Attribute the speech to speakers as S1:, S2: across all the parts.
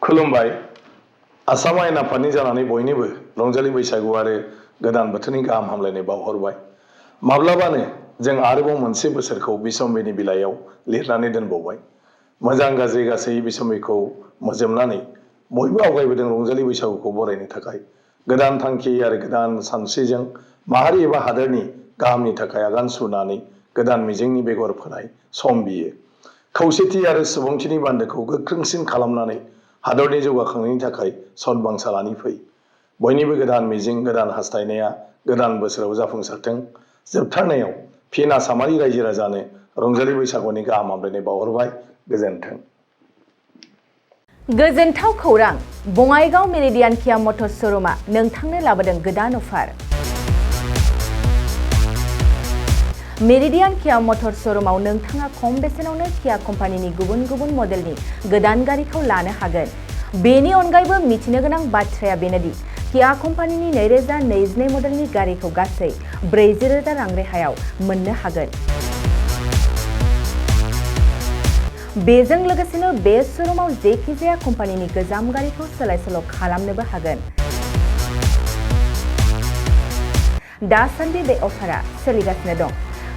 S1: खुलुमबाय आसाम आयेन आफादनि जानानै बयनिबो रंजालि बैसागु आरो गोदान बोथोरनि गाहाम हामलायनाय बावहरबाय। माब्लाबानो जों आरोबाव मोनसे बोसोरखौ बिसम्बिनि बिलाइयाव लिरनानै दोनबावबाय। मोजां गाज्रि गासै बिसम्बिखौ मोजोमनानै बयबो आवगायबोदों रंजालि बैसागुखौ बरायनो थाखाय। गोदान थांखि आरो गोदान सानस्रिजों माहारि एबा हादोरनि गाहामनि थाखाय आगान सुरनानै गोदान मिजिंनि बेगर फोनाय सम बियो। खौसेथि आरो सुबुंथिनि बान्दोखौ गोख्रोंसिन खालामनानै हादरनि जौगाखांनायनि थाखाय सदबांसा लानि फै। बयनिबो गोदान मिजिं गोदान हास्थायनाया गोदान बोसोराव जाफुंसारथों। जोबथारनायाव फिन आसामारि रायजो राजानो रंजालि बैसागुनि गाहाम हामलायनाय बावहरबाय। गोजोन्थों।
S2: गोजोनथाव खौरां, बङाइगाव मेरिडियान किया मटर्स श'रुमआ नोंथांनो लाबोदों गोदान अफार। मेरिडियान किया मटर्स श'रुमआव नोंथाङा खम बेसेनावनो किया कम्पानिनि गुबुन गुबुन मडेलनि गोदान गारिखौ लानो हागोन। बेनि अनगायैबो मिथिनो गोनां बाथ्राया बेनोदि किया कम्पानिनि 2022 मडेलनि गारिखौ गासै 40,000 रां रेहायाव मोननो हागोन। बेजों लोगोसेनो बे श'रुमआव जेखिजाया कम्पानिनि गोजाम गारिखौ सोलाय-सोल' खालामनोबो हागोन। दासान्दि बे अफारा सोलिगासिनो दं।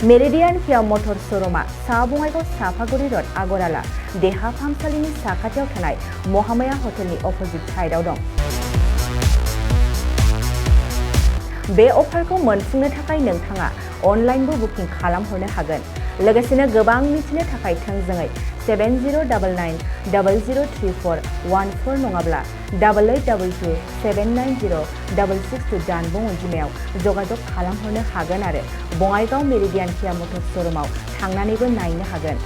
S2: मेरिडियान किया मटर्स श'रुमआ सा बङाइगाव साफागुरि र'ड आगराला देहा फाहामसालिनि साखाथियाव थानाय महामाया हटेलनि अपोजिट साइडआव दं। बे अफारखौ मोनफुंनो थाखाय नोंथाङा अनलाइनबो बुकिं खालामहरनो हागोन। लोगोसेनो गोबां मिथिनो थाखाय थोंजोङै 7099003414 नङाब्ला 8822790662 जानबुं अनजिमायाव जगाजग खालामहरनो हागोन आरो बङाइगाव मेरिडियान किया मटर्स श'रुमआव थांनानैबो नायनो हागोन।